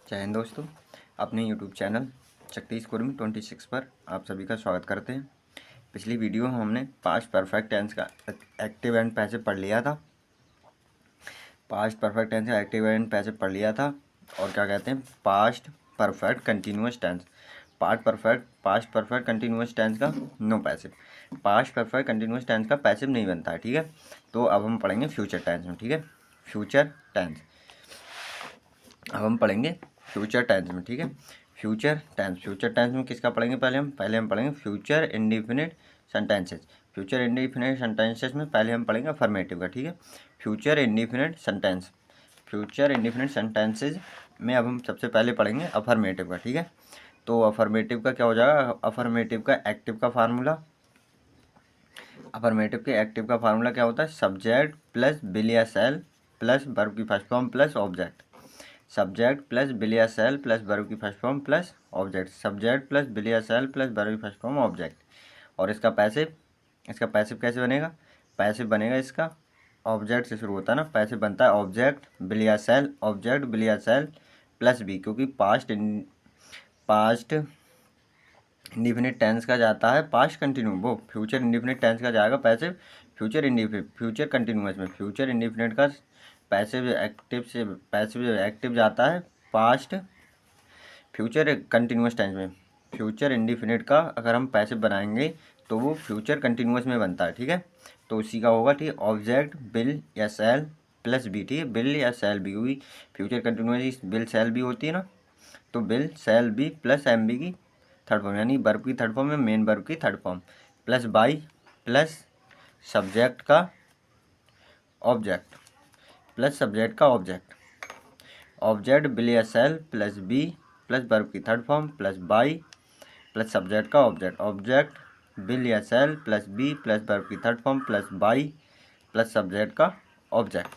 जय हिंद दोस्तों, अपने यूट्यूब चैनल शक्ति कुर्मी 26 पर आप सभी का स्वागत करते हैं। पिछली वीडियो में हमने पास्ट परफेक्ट टेंस का एक्टिव एंड पैसिव पढ़ लिया था। पास्ट परफेक्ट टेंस का एक्टिव एंड पैसिव पढ़ लिया था और क्या कहते हैं past perfect continuous tense. Past perfect continuous tense का no passive. Past perfect continuous tense का पैसिव नहीं बनता है, ठीक है। तो अब हम पढ़ेंगे फ्यूचर टेंस में, ठीक है। फ्यूचर टेंस अब हम पढ़ेंगे फ्यूचर टेंस में, ठीक है। फ्यूचर टेंस में किसका पढ़ेंगे? पहले हम पढ़ेंगे future indefinite sentences. Future indefinite sentences में पहले हम पढ़ेंगे अफर्मेटिव का, ठीक है। फ्यूचर इंडेफिनिट सेंटेंसेस में अब हम सबसे पहले पढ़ेंगे अफर्मेटिव का, ठीक है। तो अफर्मेटिव का क्या हो जाएगा? अफर्मेटिव का एक्टिव का फार्मूला क्या होता है? सब्जेक्ट प्लस विल या शैल प्लस वर्ब की first form plus object. Subject plus will या शैल प्लस वर्ब की first form plus object. Subject plus will या शैल प्लस वर्ब की फर्स्ट फॉर्म ऑब्जेक्ट। और इसका पैसिव कैसे बनेगा? पैसिव बनेगा इसका ऑब्जेक्ट से शुरू होता है ना। पैसिव बनता है ऑब्जेक्ट विल या शैल प्लस बी, क्योंकि पास्ट इंडिफिनिट टेंस का जाता है पास्ट कंटिन्यू, वो फ्यूचर इंडिफिनिट टेंस का जाएगा पैसिव फ्यूचर कंटिन्यूअस में। फ्यूचर इंडिफिनिट का पैसिव एक्टिव जाता है पास्ट फ्यूचर कंटिन्यूअस टेंस में। फ्यूचर इंडिफिनिट का अगर हम पैसिव बनाएंगे तो वो फ्यूचर कंटिन्यूअस में बनता है, ठीक है। तो उसी का होगा, ठीक है, ऑब्जेक्ट विल या शैल प्लस बी, ठीक है। विल या शैल बी, हुई future continuous will shall be होती है ना, तो will shall be plus M B की थर्ड फॉर्म, यानी वर्ब की थर्ड फॉर्म में मेन वर्ब की third form plus by plus subject का ऑब्जेक्ट ऑब्जेक्ट विल या shall plus be plus verb की third form plus by plus subject का object will या shall plus be plus verb की third form plus by plus subject का object.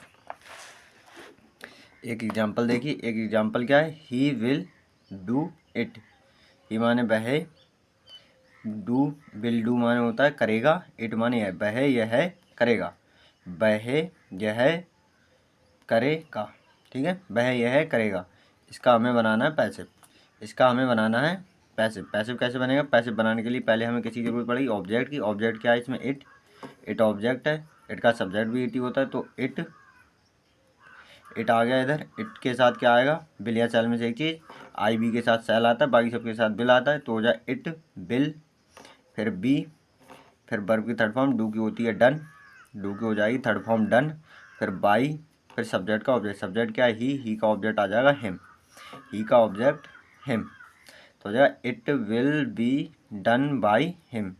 एक example देखिए, एक एग्जांपल क्या है? He will do it. He माने वह, विल डू माने होता है करेगा, इट माने वह यह करेगा, ठीक है। वह यह करेगा। इसका हमें बनाना है पैसिव। पैसिव कैसे बनेगा? पैसिव बनाने के लिए पहले हमें किसी की जरूरत पड़ेगी? ऑब्जेक्ट की। ऑब्जेक्ट क्या है इसमें? इट ऑब्जेक्ट है। इट का सब्जेक्ट भी इट ही होता है, तो इट आ गया इधर। इट के साथ क्या आएगा? विल या शैल में से एक चीज़, आई बी के साथ शैल आता है, बाकी सबके साथ विल आता है, तो हो जाए इट विल, फिर बी, फिर वर्ब की थर्ड फॉर्म डू की होती है डन, डू की हो जाएगी थर्ड फॉर्म डन, फिर बाई, फिर सब्जेक्ट का ऑब्जेक्ट। सब्जेक्ट क्या है? ही का ऑब्जेक्ट आ जाएगा हिम, तो हो जाएगा it will be done by him,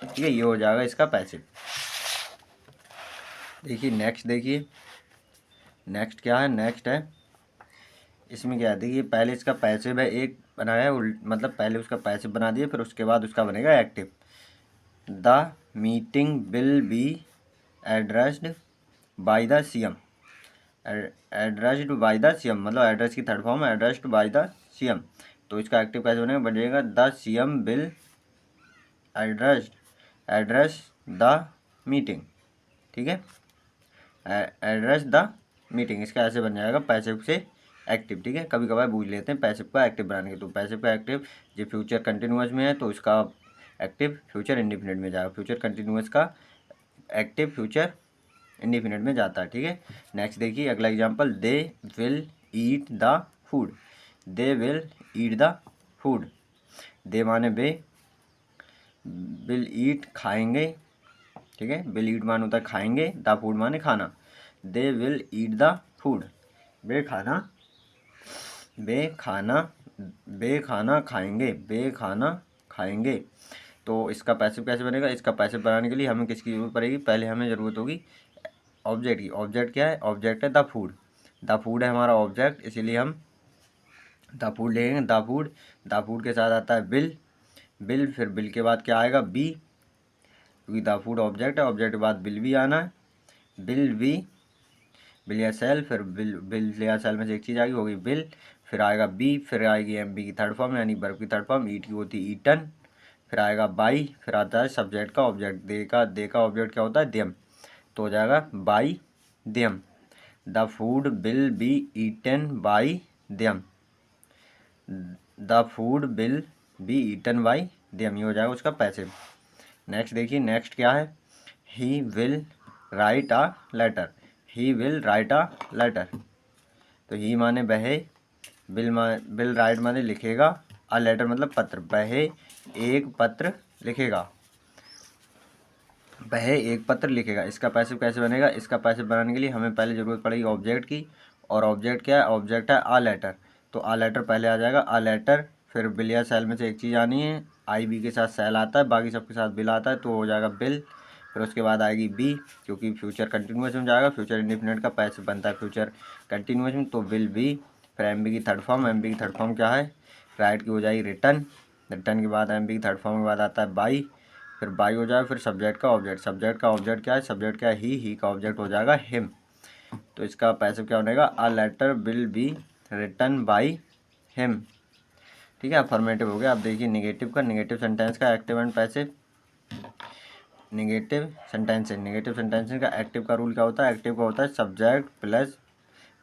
ठीक है। ये हो जाएगा इसका पैसिव। देखिए नेक्स्ट क्या है? नेक्स्ट है इसमें क्या है? देखिए पहले इसका पैसिव है एक बनाया है, मतलब पहले उसका पैसिव बना दिया, फिर उसके बाद उसका बनेगा active. The meeting will be addressed by the CM. मतलब एड्रेस की third form addressed by the CM. तो इसका एक्टिव कैसे बनेगा? The CM will address the meeting, ठीक है। एड्रेस द मीटिंग, इसका ऐसे बन जाएगा पैसिव से एक्टिव, ठीक है। कभी कभार पूछ लेते हैं पैसिव का एक्टिव बनाने के, तो पैसिव का एक्टिव जो फ्यूचर कंटिन्यूअस में है तो इसका एक्टिव फ्यूचर इंडेफिनिट में जाएगा। फ्यूचर कंटिन्यूअस का एक्टिव फ्यूचर इंडेफिनिट में जाता है, ठीक है। नेक्स्ट देखिए अगला example, they will eat the food. They माने वे, विल ईट खाएंगे, ठीक है। विल ईट माने होता है खाएंगे, द फूड माने खाना। They will eat the food, वे खाना खाएंगे। तो इसका पैसिव कैसे बनेगा? इसका पैसिव बनाने के लिए हमें किसकी जरूरत पड़ेगी? पहले हमें ज़रूरत होगी ऑब्जेक्ट की। ऑब्जेक्ट क्या है? ऑब्जेक्ट है द फूड है हमारा ऑब्जेक्ट, इसीलिए हम द फूड लेंगे। द फूड के साथ आता है बिल, फिर बिल के बाद क्या आएगा? बी, क्योंकि द फूड ऑब्जेक्ट है, ऑब्जेक्ट के बाद बिल भी आना है। बिल या सेल, फिर बिल या सेल में से एक चीज़ आएगी, होगी बिल, फिर आएगा बी, फिर आएगी एम बी की थर्ड फॉर्म यानी वर्ब की थर्ड फॉर्म, ईट की होती है ईटन, फिर आएगा बाई, फिर आता है सब्जेक्ट का ऑब्जेक्ट। दे का ऑब्जेक्ट क्या होता है? देम, तो हो जाएगा by them. The food will be eaten by them, the food will be eaten by them, ये हो जाएगा उसका पैसिव। नेक्स्ट देखिए, नेक्स्ट क्या है, he will write a letter, he will write a letter, तो ही माने वह, विल राइट माने लिखेगा, अ लेटर मतलब पत्र, वह एक पत्र लिखेगा, वह एक पत्र लिखेगा। इसका पैसिव कैसे बनेगा, इसका पैसिव बनाने के लिए हमें पहले ज़रूरत पड़ेगी ऑब्जेक्ट की, और ऑब्जेक्ट क्या है, ऑब्जेक्ट है आ लेटर, तो आ लेटर पहले आ जाएगा, आ लेटर, फिर बिल या सेल में से एक चीज़ आनी है, आई बी के साथ सेल आता है, बाकी सबके साथ बिल आता है, तो हो जाएगा बिल, फिर उसके बाद आएगी बी, क्योंकि फ्यूचर कंटिन्यूस में जाएगा, फ्यूचर इंडेफिनिट का पैसिव बनता है फ्यूचर कंटिन्यूस में, तो विल बी, फिर एम बी की थर्ड फॉर्म, एम बी की थर्ड फॉर्म क्या है, राइट की हो जाएगी रिटर्न, रिटर्न के बाद एम बी की थर्ड फॉर्म के बाद आता है बाई, फिर बाई हो जाएगा, फिर सब्जेक्ट का ऑब्जेक्ट, सब्जेक्ट का ऑब्जेक्ट क्या है, सब्जेक्ट क्या है, ही का ऑब्जेक्ट हो जाएगा हिम, तो इसका पैसिव क्या बनेगा, a letter will be written by him. ठीक है, अफर्मेटिव हो गया। अब देखिए निगेटिव का, निगेटिव सेंटेंस का active and passive, negative sentence, negative sentence का एक्टिव का रूल क्या होता है, एक्टिव का होता है सब्जेक्ट प्लस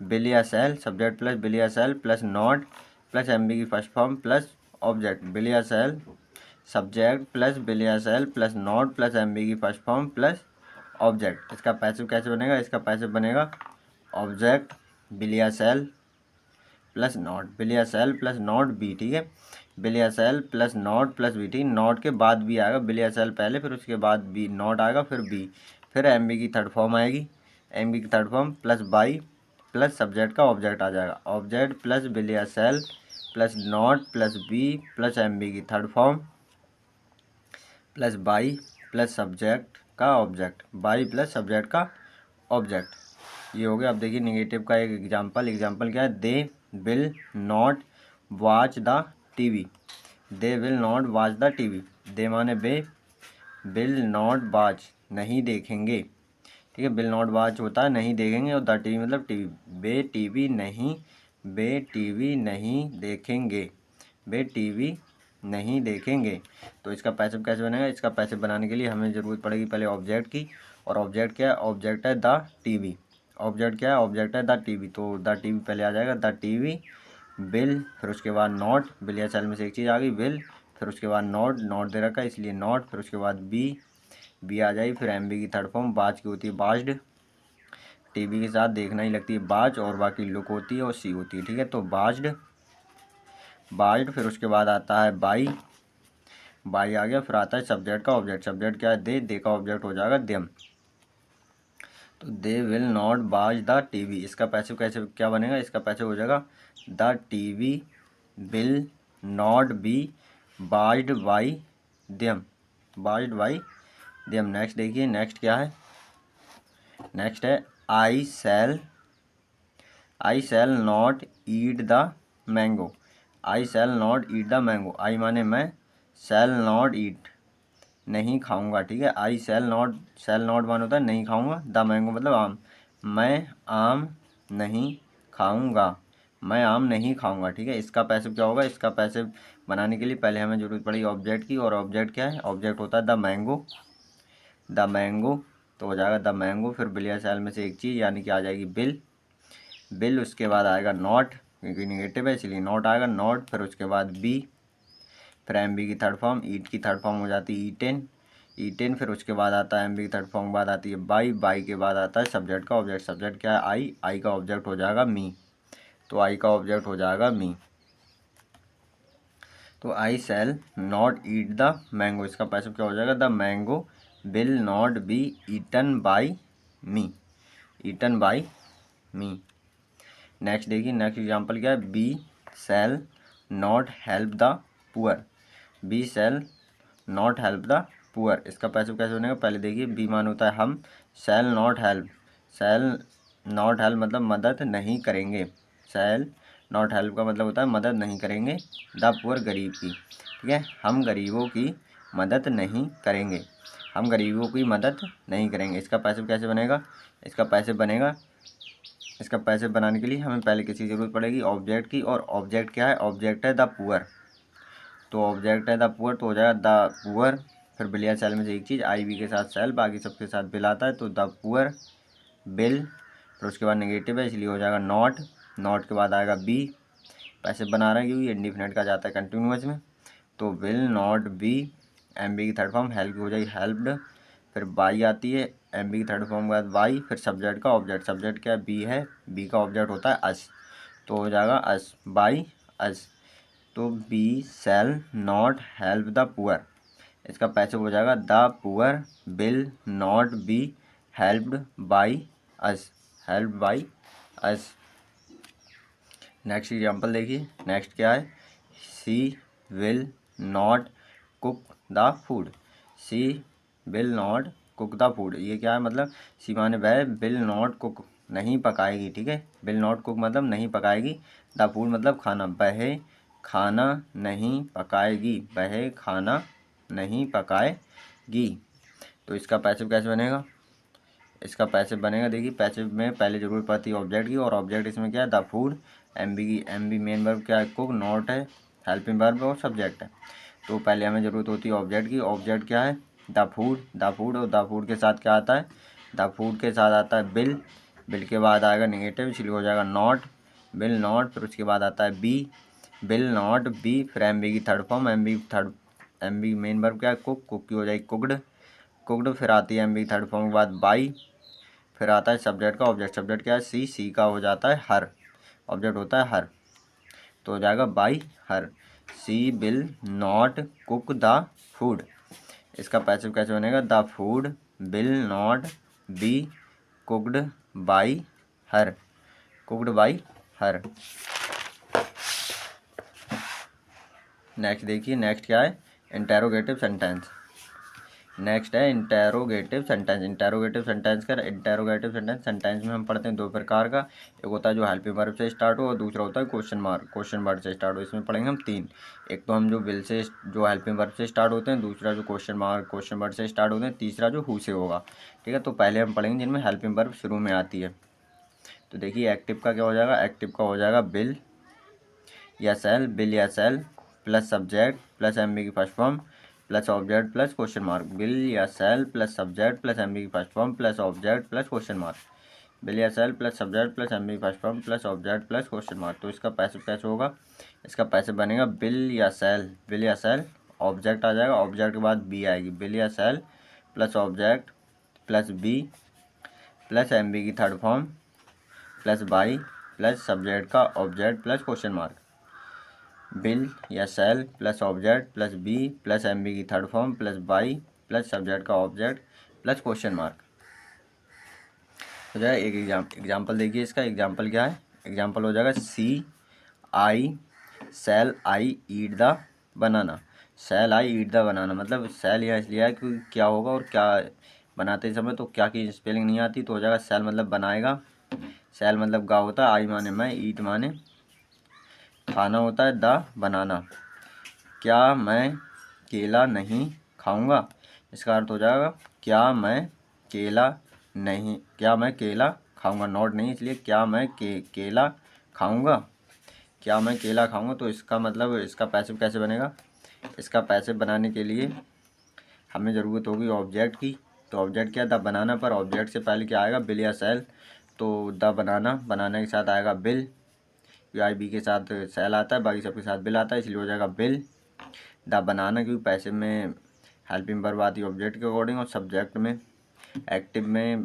बिल या सेल, सब्जेक्ट प्लस बिल या shall plus not plus M B की first form plus object, will या सेल, सब्जेक्ट प्लस बिल या shall plus not plus M B की फर्स्ट फॉर्म प्लस ऑब्जेक्ट। इसका passive कैसे बनेगा, इसका पैसिव बनेगा ऑब्जेक्ट बिल या सेल प्लस नॉट, बिल या सेल प्लस नॉट बी, ठीक है, बिल या shall plus not plus be, ठीक, नॉट के बाद बी आएगा, बिल या सेल पहले, फिर उसके बाद बी, नॉट आएगा, फिर बी, फिर एम बी की थर्ड फॉर्म आएगी, एम बी की third form plus by plus subject का ऑब्जेक्ट आ जाएगा, ऑब्जेक्ट प्लस बिल या shall plus not plus be plus M B की third form plus by plus subject का ऑब्जेक्ट, बाई प्लस सब्जेक्ट का object, ये हो गया। अब देखिए निगेटिव का एक एग्जांपल, एग्जांपल क्या है, they will not watch the TV, they will not watch the TV, they माने वे, विल नॉट वॉच नहीं देखेंगे, ठीक है, विल नॉट वॉच होता है नहीं देखेंगे, और द टीवी मतलब टीवी, वे टीवी नहीं, वे टीवी नहीं देखेंगे, वे टीवी नहीं देखेंगे। तो इसका पैसिव कैसे बनेगा, इसका पैसिव बनाने के लिए हमें ज़रूरत पड़ेगी पहले ऑब्जेक्ट की, और ऑब्जेक्ट क्या है, ऑब्जेक्ट है द टीवी, ऑब्जेक्ट क्या है, ऑब्जेक्ट है द टीवी, तो द टीवी पहले आ जाएगा, द टीवी बिल, फिर उसके बाद नॉट, बिल या सेल में से एक चीज़ आ गई बिल, फिर उसके बाद नॉट, नॉट दे रखा है इसलिए नॉट, फिर उसके बाद बी आ जाएगी, फिर एम बी की थर्ड फॉर्म, बाज की होती है बाज्ड, टीवी के साथ देखना ही लगती है बाज, और बाकी लुक होती है और सी होती है, ठीक है, तो बाज्ड, बाज्ड, फिर उसके बाद आता है बाई, बाई आ गया, फिर आता है सब्जेक्ट का ऑब्जेक्ट, सब्जेक्ट क्या है, दे का ऑब्जेक्ट हो जाएगा देम, तो they will not watch the TV, इसका पैसिव कैसे क्या बनेगा, इसका पैसिव हो जाएगा the TV will not be watched by them, watched by them. Next देखिए, नेक्स्ट क्या है, नेक्स्ट है I shall not eat the mango, I shall not eat the mango, I माने मैं, शैल नॉट ईट नहीं खाऊंगा, ठीक है, आई शैल नॉट मान होता है नहीं खाऊंगा, द मैंगो मतलब आम, मैं आम नहीं खाऊंगा, मैं आम नहीं खाऊंगा, ठीक है। इसका पैसिव क्या होगा, इसका पैसिव बनाने के लिए पहले हमें जरूरत पड़ेगी ऑब्जेक्ट की, और ऑब्जेक्ट क्या है, ऑब्जेक्ट होता है द मैंगो, द मैंगो, तो हो जाएगा द मैंगो, फिर बिल या सेल में से एक चीज़ यानी कि आ जाएगी बिल, बिल उसके बाद आएगा नॉट, क्योंकि निगेटिव है इसलिए नॉट आएगा, नॉट, फिर उसके बाद बी, फिर एम बी की थर्ड फॉर्म, ईट की थर्ड फॉर्म हो जाती है ईटेन, ईटेन, फिर उसके बाद आता है एम बी की थर्ड फॉर्म के बाद आती है बाई, बाई के बाद आता है सब्जेक्ट का ऑब्जेक्ट, सब्जेक्ट क्या है आई का ऑब्जेक्ट हो जाएगा मी, तो आई का ऑब्जेक्ट हो जाएगा मी, तो I shall not eat the mango, इसका पैसिव क्या हो जाएगा, the mango will not be eaten by me, eaten by me. Next देखिए, नेक्स्ट एग्जांपल क्या है, we shall not help the poor, we shall not help the poor, इसका passive कैसे बनेगा, पहले देखिए बी मान होता है हम, shall not help, shall not help मतलब मदद नहीं करेंगे, शैल नॉट हेल्प का मतलब होता है मदद नहीं करेंगे, द पुअर गरीब की, ठीक है, हम गरीबों की मदद नहीं करेंगे, हम गरीबों की मदद नहीं करेंगे। इसका पैसिव कैसे बनेगा, इसका पैसिव बनेगा, इसका पैसिव बनाने के लिए हमें पहले किसी की ज़रूरत पड़ेगी ऑब्जेक्ट की, और ऑब्जेक्ट क्या है, ऑब्जेक्ट है द पुअर, तो ऑब्जेक्ट है द पुअर, तो हो जाएगा द पुअर, फिर बिल या सेल में से एक चीज़ आई बी के साथ सेल, बाकी सबके साथ बिल आता है, तो द पुअर बिल फिर उसके बाद नेगेटिव है इसलिए हो जाएगा नॉट, नॉट के बाद आएगा बी, पैसे बना रहे हैं क्योंकि इंडिफिनिट का जाता है कंटिन्यूअस में, तो will not be, M B की थर्ड फॉर्म हेल्प हो जाएगी हेल्प्ड, फिर बाई आती है, एम बी की थर्ड फॉर्म के बाद बाई, फिर सब्जेक्ट का ऑब्जेक्ट, सब्जेक्ट क्या बी है, बी का ऑब्जेक्ट होता है अस, तो हो जाएगा अस, बाई अस, तो we shall not help the poor, इसका पैसिव हो जाएगा the poor will not be helped by us, help by us. Next example देखिए, नेक्स्ट क्या है, she will not cook the food, she will not cook the food, ये क्या है मतलब सी माने वह विल नॉट कुक नहीं पकाएगी, ठीक है, विल नॉट कुक मतलब नहीं पकाएगी, द फूड मतलब खाना, वह खाना नहीं पकाएगी, वह खाना नहीं पकाएगी, तो इसका पैसिव कैसे बनेगा, इसका पैसिव बनेगा, देखिए पैसिव में पहले जरूरत पड़ती है ऑब्जेक्ट की, और ऑब्जेक्ट इसमें क्या है द फूड, एम बी की, एम बी मेन वर्ब क्या है कुक, नॉट है हेल्पिंग वर्ब और सब्जेक्ट है, तो पहले हमें ज़रूरत होती है ऑब्जेक्ट की, ऑब्जेक्ट क्या है द फूड, द फूड, और द फूड के साथ क्या आता है, द फूड के साथ आता है बिल, बिल के बाद आएगा नेगेटिव इसलिए हो जाएगा नॉट, बिल नॉट, फिर उसके बाद आता है बी, बिल नॉट बी, फिर एम बी की third form, M V main verb क्या है कुक, कुक की हो जाएगी कुकड, कुकड, फिर आती है एम बी की थर्ड फॉर्म के बाद बाई, फिर आता है सब्जेक्ट का ऑब्जेक्ट, सब्जेक्ट क्या है सी, सी का हो जाता है हर, ऑब्जेक्ट होता है हर, तो हो जाएगा by her, she will not cook the food, इसका पैसिव कैसे बनेगा the food will not be cooked by her, cooked by her. Next देखिए, नेक्स्ट क्या है इंटेरोगेटिव सेंटेंस, नेक्स्ट है interrogative sentence, interrogative sentence sentence में हम पढ़ते हैं दो प्रकार का, एक होता है जो हेल्पिंग वर्ब से स्टार्ट हो और दूसरा होता है क्वेश्चन मार्क, क्वेश्चन वर्ड से स्टार्ट हो, इसमें पढ़ेंगे हम तीन, एक तो हम जो विल से जो हेल्पिंग वर्ब से स्टार्ट होते हैं, दूसरा जो क्वेश्चन मार्क क्वेश्चन वर्ड से स्टार्ट होते हैं, तीसरा जो हु से होगा, ठीक है, तो पहले हम पढ़ेंगे जिनमें हेल्पिंग वर्ब शुरू में आती है, तो देखिए एक्टिव का क्या हो जाएगा, एक्टिव का हो जाएगा बिल या shall plus subject plus M B की first form plus object plus question mark, will या shall plus subject plus M B की first form plus object plus question mark, will या shall plus subject plus M B की first form plus object plus question mark, तो इसका passive कैसे होगा, इसका passive बनेगा बिल या सेल, ऑब्जेक्ट आ जाएगा, ऑब्जेक्ट के बाद बी आएगी, बिल या shall plus object plus be plus M B की third form plus by plus subject का object plus question mark, will या shall plus object plus be plus M B की third form plus by plus subject का object plus question mark, हो जाएगा एक example देखिए, इसका एग्जाम्पल क्या है, एग्जाम्पल हो जाएगा see I shall I eat the banana, shall I eat the banana मतलब सेल यहाँ इसलिए है क्योंकि क्या होगा और क्या बनाते समय तो क्या की स्पेलिंग नहीं आती, तो हो जाएगा सेल मतलब बनाएगा, सेल मतलब गा होता है, आई माने मैं, ईट माने खाना होता है, द बनाना, क्या मैं केला नहीं खाऊंगा, इसका अर्थ हो जाएगा क्या मैं केला खाऊंगा, नॉट नहीं इसलिए क्या मैं केला खाऊंगा, क्या मैं केला खाऊंगा, तो इसका मतलब इसका पैसिव कैसे बनेगा, इसका पैसिव बनाने के लिए हमें ज़रूरत होगी ऑब्जेक्ट की, तो ऑब्जेक्ट क्या द बनाना, पर ऑब्जेक्ट से पहले क्या आएगा बिल या सेल, तो द बनाना के साथ आएगा बिल, आई बी के साथ सेल आता है, बाकी सबके साथ बिल आता है, इसलिए हो जाएगा बिल द बनाना, क्योंकि पैसिव में हेल्पिंग वर्ब आती है ऑब्जेक्ट के अकॉर्डिंग और सब्जेक्ट में एक्टिव में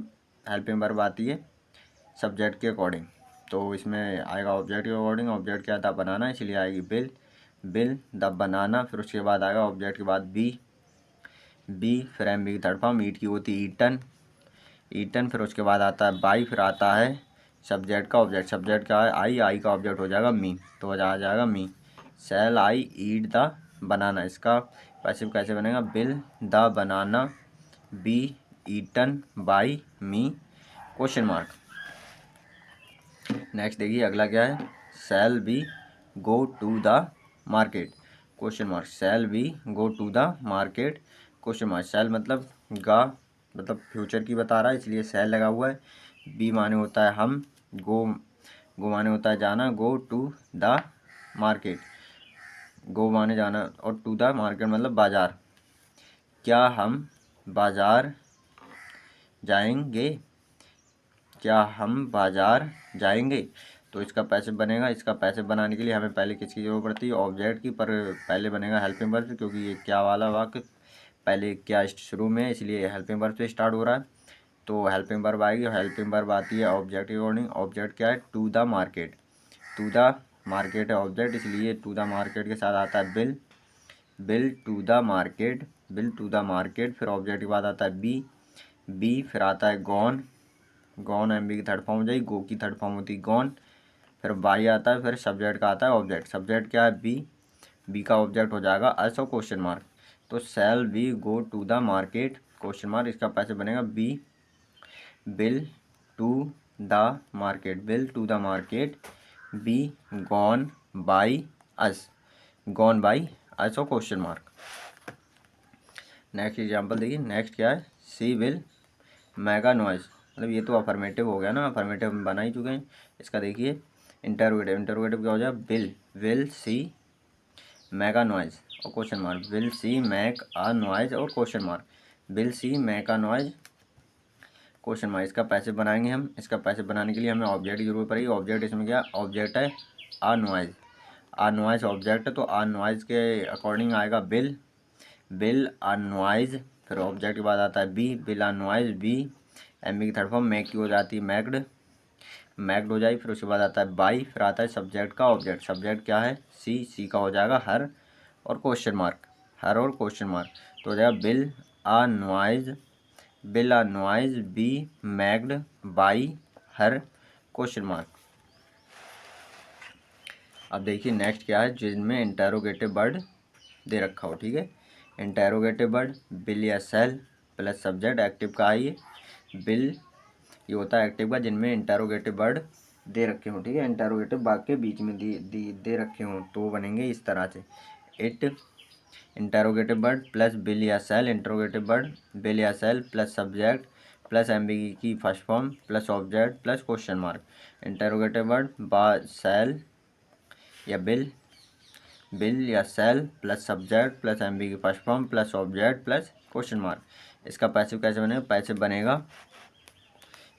हेल्पिंग वर्ब आती है सब्जेक्ट के अकॉर्डिंग, तो इसमें आएगा ऑब्जेक्ट के अकॉर्डिंग, ऑब्जेक्ट क्या था बनाना, इसलिए आएगी बिल द बनाना, फिर उसके बाद आएगा ऑब्जेक्ट के बाद बी फिर एम बी की थर्ड फॉर्म, ईट की होती है ईटन, फिर उसके बाद आता है बाई, फिर आता है सब्जेक्ट का ऑब्जेक्ट, सब्जेक्ट क्या है आई का ऑब्जेक्ट हो जाएगा मी, तो आ जाएगा मी, सेल आई ईट द बनाना, इसका पैसिव कैसे बनेगा will the banana be eaten by me question mark. Next देखिए अगला क्या है, shall we go to the market question mark, shall we go to the market question mark, shall मतलब गा मतलब फ्यूचर की बता रहा है इसलिए सेल लगा हुआ है, बी माने होता है हम, गो माने होता है जाना, गो टू द मार्केट, गो माने जाना और टू द मार्केट मतलब बाज़ार, क्या हम बाज़ार जाएंगे, क्या हम बाजार जाएंगे। तो इसका पैसिव बनेगा। इसका पैसिव बनाने के लिए हमें पहले किसकी जरूरत पड़ती है, ऑब्जेक्ट की, पर पहले बनेगा हेल्पिंग वर्ब, क्योंकि ये क्या वाला वाक्य पहले क्या शुरू में है, इसलिए हेल्पिंग वर्ब से स्टार्ट हो रहा है। तो हेल्पिंग वर्ब आएगी और हेल्पिंग वर्ब आती है ऑब्जेक्ट के अकॉर्डिंग। ऑब्जेक्ट क्या है, to the market. To the market है ऑब्जेक्ट, इसलिए टू द मार्केट के साथ आता है will. Will to the market, will to the market. फिर ऑब्जेक्ट के बाद आता है बी। बी फिर आता है गॉन। गॉन एम बी की थर्ड फॉर्म हो जाएगी, गो की थर्ड फॉर्म होती है गॉन। फिर बाई आता है, फिर सब्जेक्ट का आता है ऑब्जेक्ट। सब्जेक्ट क्या है, बी। बी का ऑब्जेक्ट हो जाएगा अस और क्वेश्चन मार्क। तो shall we go to the market question mark, इसका पैसे बनेगा be will to the market. Will to the market be gone by us. Gone by us और क्वेश्चन मार्क। नेक्स्ट एग्जांपल देखिए। Next क्या है, she will mega noise. मतलब ये तो affirmative हो गया ना, अफर्मेटिव हम बना ही चुके हैं। इसका देखिए इंटरोगेटिव। इंटरोगेटिव क्या हो जाए, will will she make a noise और question mark. Will she make a noise और question mark. Will she make a noise question mark. इसका पैसे बनाएंगे हम। इसका पैसे बनाने के लिए हमें ऑब्जेक्ट की जरूरत पड़ेगी। ऑब्जेक्ट इसमें क्या ऑब्जेक्ट है, a noise. A noise object है, तो अ नॉइज के अकॉर्डिंग आएगा बिल। Will a noise. फिर ऑब्जेक्ट के बाद आता है be, will a noise be. M B की थर्ड फॉर्म मेक की हो जाती है मैक्ड। मैक्ड हो जाएगी। फिर उसके बाद आता है बाई। फिर आता है सब्जेक्ट का ऑब्जेक्ट। सब्जेक्ट क्या है, सी। सी का हो जाएगा हर और क्वेश्चन मार्क। हर और क्वेश्चन मार्क, तो हो जाएगा will a noise. Will a noise be maked by her question mark. अब देखिए नेक्स्ट क्या है, जिनमें इंटरोगेटिव वर्ड दे रखा हो। ठीक है, इंटरोगेटिव वर्ड बिल या सेल प्लस सब्जेक्ट एक्टिव का है ये। बिल ये होता है एक्टिव का जिनमें इंटरोगेटिव वर्ड दे रखे हों। ठीक है, इंटरोगेटिव वाक्य बीच में दे रखे हों तो बनेंगे इस तरह से। It interrogative word plus will या सेल। इंटरोगेटिव वर्ड बिल या सेल प्लस सब्जेक्ट प्लस एम्बिगी की first form plus object plus question mark. Interrogative word बा सेल या बिल, बिल या सेल प्लस सब्जेक्ट प्लस एम्बिगी की first form plus object plus question mark. इसका passive कैसे बनेगा, passive बनेगा,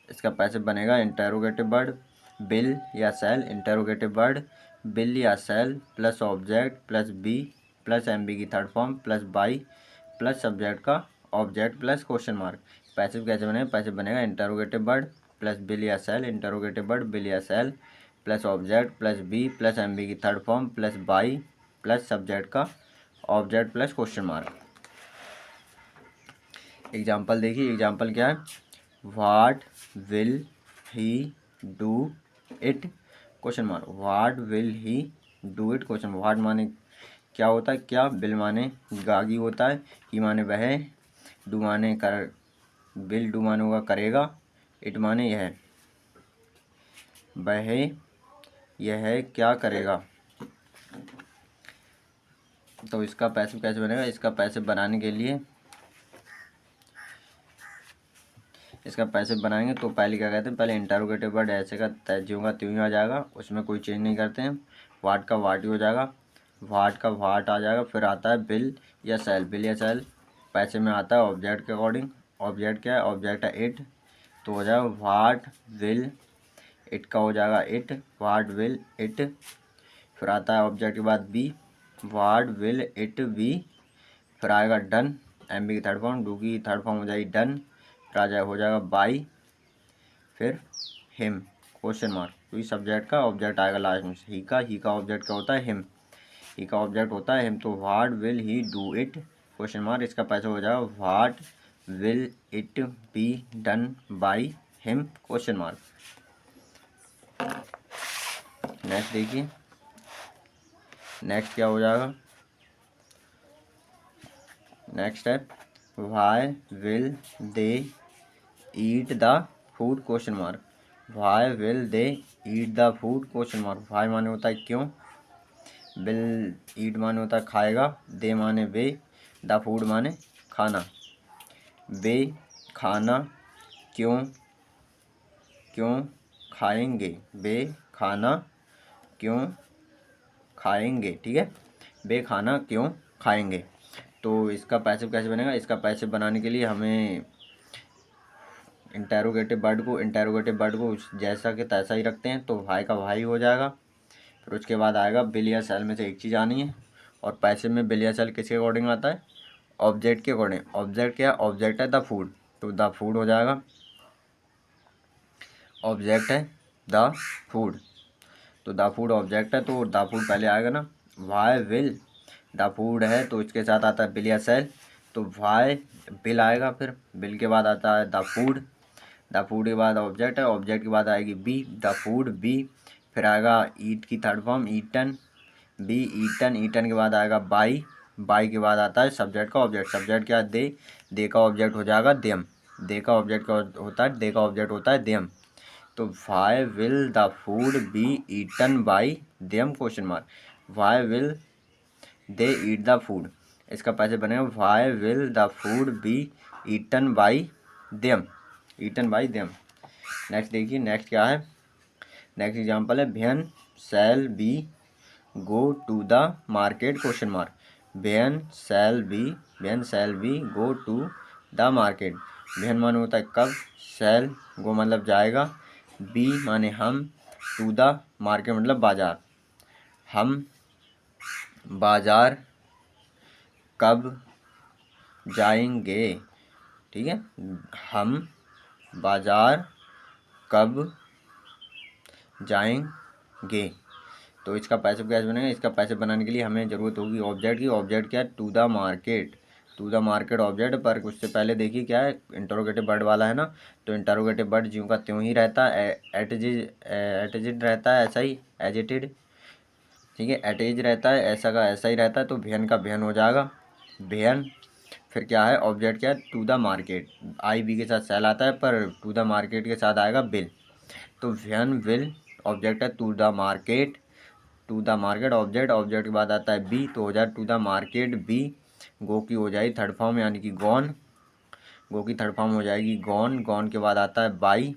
इसका पैसिव बनेगा इंटरोगेटिव वर्ड बिल या सेल। इंटरोगेटिव वर्ड बिल या shall plus object plus be plus M B की third form plus by plus subject का object plus question mark. Passive कैसे बनेगा, पैसिव बनेगा इंटरोगेटिव वर्ड प्लस बिल या shall. Interrogative word will या shall plus object plus be plus M B की third form plus by plus subject का object plus question mark. Example देखिए। Example क्या है, what will he do it question mark. What will he do it question. What माने क्या होता है, क्या। बिल माने गागी होता है। ही माने वह। डू माने कर, बिल डू माने होगा करेगा। इट माने यह, वह यह क्या करेगा। तो इसका पैसिव कैसे बनेगा, इसका पैसिव बनाने के लिए, इसका पैसिव बनाएंगे तो पहले क्या कहते हैं, पहले इंटरोगेटिव वर्ड ऐसे का ज्यों का त्यों ही आ जाएगा, उसमें कोई चेंज नहीं करते हैं। वाट का वाट ही हो जाएगा, वाट का वाट आ जाएगा। फिर आता है बिल या सेल। बिल या सेल पैसे में आता है ऑब्जेक्ट के अकॉर्डिंग। ऑब्जेक्ट क्या है, ऑब्जेक्ट है इट, तो हो जाएगा वाट विल। इट का हो जाएगा इट, वाट विल इट। फिर आता है ऑब्जेक्ट के बाद be, what will it be. फिर आएगा डन, एम बी की थर्ड फॉर्म, डू की थर्ड फॉर्म हो जाएगी डन। फिर हो जाएगा बाई, फिर हिम क्वेश्चन मार्क, क्योंकि सब्जेक्ट का ऑब्जेक्ट आएगा लास्ट में। ही का ऑब्जेक्ट क्या होता है, हिम। ही का ऑब्जेक्ट होता है हिम, तो what will he do it question mark. इसका पैसा हो जाएगा what will it be done by him question mark. Next देखिए, नेक्स्ट क्या हो जाएगा, नेक्स्ट है why will they eat the food question mark. Why will they eat the food question mark. Why माने होता है क्यों, विल ईट माने होता है खाएगा, दे माने वे, द फूड माने खाना। वे खाना क्यों, क्यों खाएंगे, वे खाना क्यों खाएंगे। ठीक है, वे खाना क्यों खाएंगे। तो इसका पैसिव कैसे बनेगा, इसका पैसिव बनाने के लिए हमें इंटेरोगेटिव वर्ड को जैसा कि तैसा ही रखते हैं, तो वाई का वाई हो जाएगा। फिर उसके बाद आएगा बिल या सेल में से एक चीज़ आनी है, और पैसिव में बिल या सेल किसके अकॉर्डिंग आता है? ऑब्जेक्ट के अकॉर्डिंग। ऑब्जेक्ट क्या है? ऑब्जेक्ट है द फूड, तो द फूड हो जाएगा। ऑब्जेक्ट है द फूड, तो द फूड ऑब्जेक्ट है, तो द फूड पहले आएगा ना। वाई विल, द फूड है तो इसके साथ आता है बिल या सेल, तो वाई बिल आएगा। फिर बिल के बाद आता है द फूड, द फूड के बाद ऑब्जेक्ट है, ऑब्जेक्ट के बाद आएगी बी, द फूड बी। फिर आएगा ईट की third form eaten, be eaten. Eaten के बाद आएगा बाई, बाई के बाद आता है सब्जेक्ट का ऑब्जेक्ट। सब्जेक्ट क्या है? दे का ऑब्जेक्ट हो जाएगा देम, दे का ऑब्जेक्ट का होता है, दे का ऑब्जेक्ट होता है देम। तो why will the food be eaten by them question mark. Why will they eat the food, इसका पैसे बनेगा why will the food be eaten by them, eaten by them. Next देखिए, next क्या है? Next example है when shall we go to the market question mark. When shall we go to the market. When माने होता है कब, शैल गो मतलब जाएगा, बी माने हम, टू द मार्केट मतलब बाजार। हम बाजार कब जाएंगे, ठीक है। हम बाजार कब जाएंगे, तो इसका पैसिव कैसे बनेगा? इसका पैसिव बनाने के लिए हमें ज़रूरत होगी ऑब्जेक्ट की। ऑब्जेक्ट क्या है? To the market, to the market object. पर उससे पहले देखिए क्या है, इंटरोगेटिव वर्ड वाला है ना, तो इंटरोगेटिव वर्ड ज्यों का त्यों ही रहता है, एटजिड रहता है, ऐसा ही एजिटेड, ठीक है, एटेज रहता है, ऐसा का ऐसा ही रहता है, तो भेन का भेन हो जाएगा, भेन। फिर क्या है? ऑब्जेक्ट क्या है? To the market, I be के साथ सेल आता है, पर टू द मार्केट के साथ आएगा बिल, तो भेन विल ऑब्जेक्ट है to the market, to the market object, object के बाद आता है बी, तो हो जाए to the market be. Go की हो जाएगी थर्ड फॉर्म यानी कि गॉन, गो की थर्ड फॉर्म हो जाएगी गॉन। गॉन के बाद आता है बाई,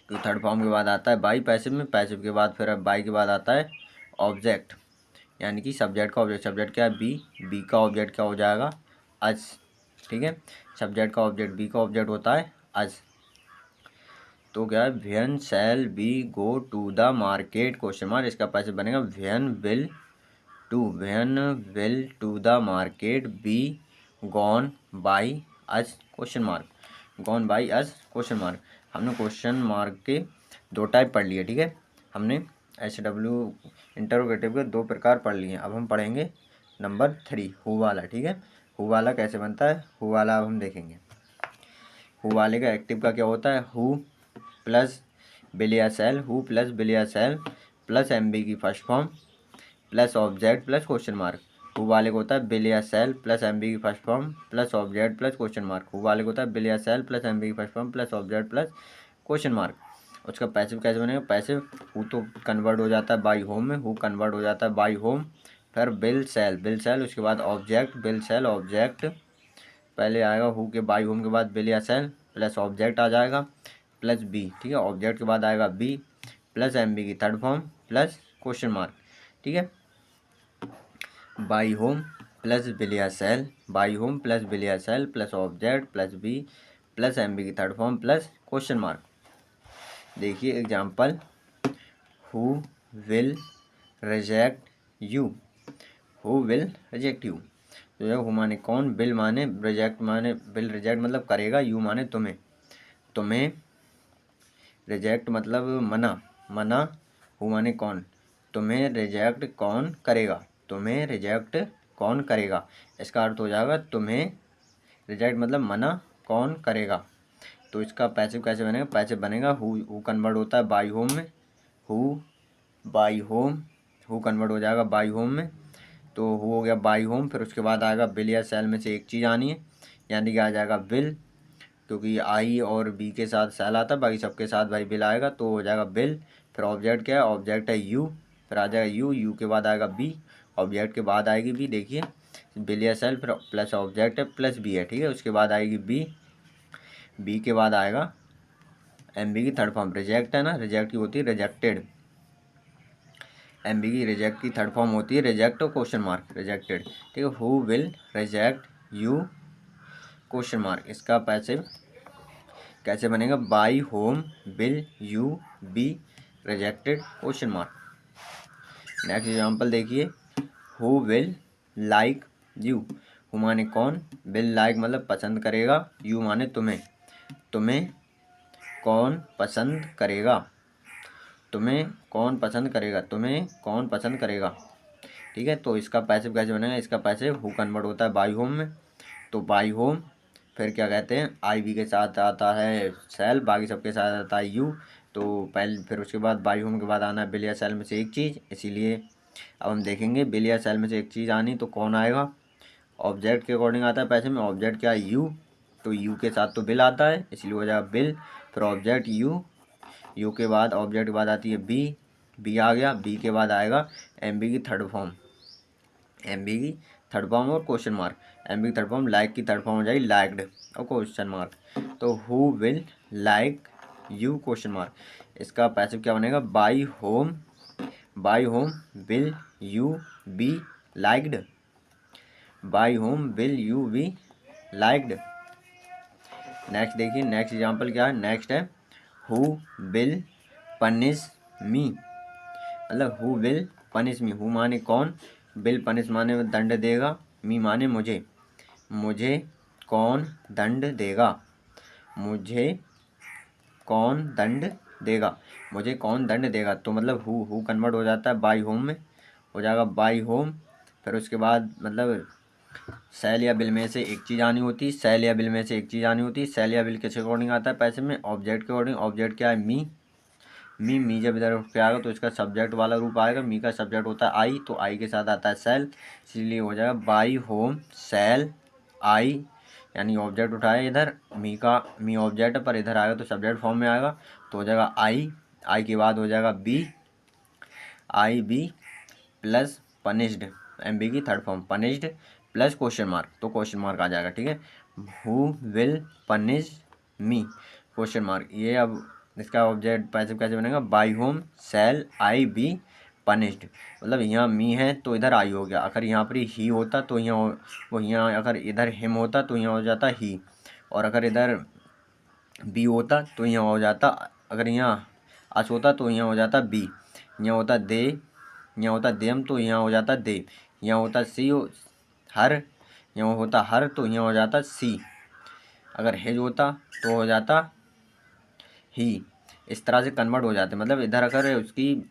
तो थर्ड फॉर्म के बाद आता है बाई पैसिव में। पैसिव के बाद फिर बाई के बाद आता है ऑब्जेक्ट यानी कि सब्जेक्ट का ऑब्जेक्ट। सब्जेक्ट क्या है? बी, बी का ऑब्जेक्ट क्या हो जाएगा? अज, ठीक है। सब्जेक्ट का ऑब्जेक्ट बी का ऑब्जेक्ट होता है अज, तो क्या है? When shall we go to the market question mark, इसका पैसे बनेगा when will to the market be gone by us question mark, gone by us question mark. हमने क्वेश्चन मार्क के दो टाइप पढ़ लिए, ठीक है। हमने SW इंटरोगेटिव के दो प्रकार पढ़ लिए। अब हम पढ़ेंगे नंबर 3 हु वाला, ठीक है। हु वाला कैसे बनता है? हु वाला अब हम देखेंगे। हु वाले का एक्टिव का क्या होता है? हु प्लस बिल या सेल, हु प्लस बिल या सेल प्लस MB की first form plus object plus question mark. Who वाले को होता है बिल या सेल प्लस MB की first form plus object plus question mark. Who वाले को होता है बिल या सेल प्लस MB की first form plus object plus question mark. उसका पैसिव कैसे बनेगा? पैसिव हु तो कन्वर्ट हो जाता है बाई होम में, हु कन्वर्ट हो जाता है बाई होम, फिर बिल सेल, उसके बाद ऑब्जेक्ट बिल सेल ऑब्जेक्ट, पहले आएगा हु के बाई होम के बाद बिल या सेल प्लस ऑब्जेक्ट आ जाएगा प्लस बी, ठीक है। ऑब्जेक्ट के बाद आएगा बी प्लस MB की third form plus question mark, ठीक है। बाई होम प्लस बिल या shall, by whom plus will या shall plus object plus be plus MB की third form plus question mark. देखिए example, who will reject you, who will reject you, तो यह who माने कौन, bill माने reject, माने बिल रिजेक्ट मतलब करेगा, यू माने तुम्हें, तुम्हें रिजेक्ट मतलब मना, मना, हु माने कौन, तुम्हें रिजेक्ट कौन करेगा, तुम्हें रिजेक्ट कौन करेगा, इसका अर्थ हो जाएगा तुम्हें रिजेक्ट मतलब मना कौन करेगा। तो इसका पैसिव कैसे बनेगा? पैसिव बनेगा हु कन्वर्ट होता है बाई होम में, who by home, who convert हो जाएगा बाई होम में, तो हु हो गया बाई होम। फिर उसके बाद आएगा बिल या सेल में से एक चीज़ आनी है, यानी कि आ जाएगा बिल, क्योंकि आई और बी के साथ सेल आता है, बाकी सबके साथ भाई बिल आएगा, तो हो जाएगा बिल। फिर ऑब्जेक्ट क्या है? ऑब्जेक्ट है यू, फिर आ जाएगा यू के बाद आएगा बी, ऑब्जेक्ट के बाद आएगी बी, देखिए बिल या सेल फिर प्लस ऑब्जेक्ट है प्लस बी है, ठीक है। उसके बाद आएगी बी के बाद आएगा MB की थर्ड फॉर्म, रिजेक्ट है ना, रिजेक्ट की होती है रिजेक्टेड, MB की रिजेक्ट की थर्ड फॉर्म होती है रिजेक्ट और क्वेश्चन मार्क, रिजेक्टेड, ठीक है। Who will reject you question mark, इसका पैसिव कैसे बनेगा, by whom will you be rejected question mark. Next example देखिए, who will like you. Who माने कौन, विल लाइक मतलब पसंद करेगा, यू माने तुम्हें, तुम्हें कौन पसंद करेगा, तुम्हें कौन पसंद करेगा, तुम्हें कौन पसंद करेगा। ठीक है, तो इसका पैसिव कैसे बनेगा, इसका पैसिव हु कन्वर्ट होता है बाई होम में, तो बाई होम फिर क्या कहते हैं, आई बी के साथ आता है सेल, बाकी सबके साथ आता है यू। तो पहले फिर उसके बाद बाई होम के बाद आना है बिल या सेल में से एक चीज़, इसीलिए अब हम देखेंगे बिल या सेल में से एक चीज़ आनी तो कौन आएगा, ऑब्जेक्ट के अकॉर्डिंग आता है पैसे में, ऑब्जेक्ट क्या है यू, तो यू के साथ तो बिल आता है इसलिए हो जाएगा बिल, फिर ऑब्जेक्ट यू, यू के बाद ऑब्जेक्ट के बाद आती है बी, बी आ गया, बी के बाद आएगा एम बी की थर्ड फॉर्म, एम बी की थर्ड फॉर्म और क्वेश्चन मार्क, एम बी की थर्ड फॉर्म लाइक की थर्ड फॉर्म हो जाएगी लाइक्ड और क्वेश्चन मार्क, तो who will like you question mark. इसका पैसिव क्या बनेगा, by whom will you be liked, by whom will you be liked. Next देखिए, नेक्स्ट एग्जाम्पल क्या है, नेक्स्ट है हु विल पनिश मी, मतलब who will punish me, who माने कौन, विल पनिश माने दंड देगा, मी माने मुझे, मुझे कौन दंड देगा, मुझे कौन दंड देगा, मुझे कौन दंड देगा। तो मतलब हु कन्वर्ट हो जाता है बाई होम में, हो जाएगा बाई होम, फिर उसके बाद मतलब सेल या बिल में से एक चीज़ आनी होती है, सेल या बिल में से एक चीज़ आनी होती है, सेल या बिल किसके अकॉर्डिंग आता है पैसे में, ऑब्जेक्ट के अकॉर्डिंग, ऑब्जेक्ट क्या है मी, मी जब इधर उठ के आएगा तो इसका सब्जेक्ट वाला रूप आएगा, मी का सब्जेक्ट होता है आई, तो आई के साथ आता है सेल, इसलिए हो जाएगा बाई होम सेल आई, यानी ऑब्जेक्ट उठाया इधर, मी का, मी ऑब्जेक्ट पर इधर आएगा तो सब्जेक्ट फॉर्म में आएगा, तो हो जाएगा आई, आई के बाद हो जाएगा be, I be plus punished, M B की third form punished plus question mark, तो क्वेश्चन मार्क आ जाएगा। ठीक है, who will punish me question mark, ये अब इसका ऑब्जेक्ट पैसिव कैसे बनेगा, by whom shall I be punished, मतलब यहाँ मी है तो इधर आई हो गया, अगर यहाँ पर ही होता तो यहाँ वो, यहाँ अगर इधर हिम होता तो यहाँ हो जाता ही, और अगर इधर बी होता तो यहाँ हो जाता, अगर यहाँ अस होता तो यहाँ हो जाता बी, यहाँ होता दे, यहाँ होता देम तो यहाँ हो जाता दे, यहाँ होता सी हर, यहाँ होता हर तो यहाँ हो जाता सी, अगर हेज होता तो हो जाता ही, इस तरह से कन्वर्ट हो जाते। मतलब इधर अगर उसकी,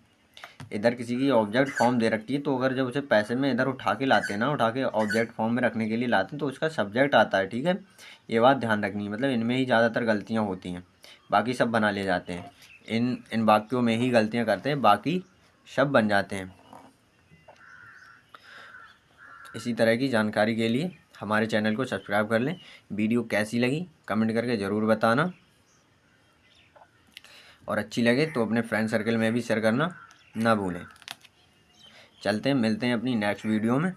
इधर किसी की ऑब्जेक्ट फॉर्म दे रखी है तो अगर जब उसे पैसे में इधर उठा के लाते हैं ना, उठा के ऑब्जेक्ट फॉर्म में रखने के लिए लाते हैं तो उसका सब्जेक्ट आता है। ठीक है, ये बात ध्यान रखनी है, मतलब इनमें ही ज़्यादातर गलतियाँ होती हैं, बाकी सब बना ले जाते हैं, इन वाक्यों में ही गलतियाँ करते हैं, बाकी सब बन जाते हैं। इसी तरह की जानकारी के लिए हमारे चैनल को सब्सक्राइब कर लें। वीडियो कैसी लगी कमेंट करके ज़रूर बताना, और अच्छी लगे तो अपने फ्रेंड सर्कल में भी शेयर करना ना भूलें। चलते हैं, मिलते हैं अपनी नेक्स्ट वीडियो में।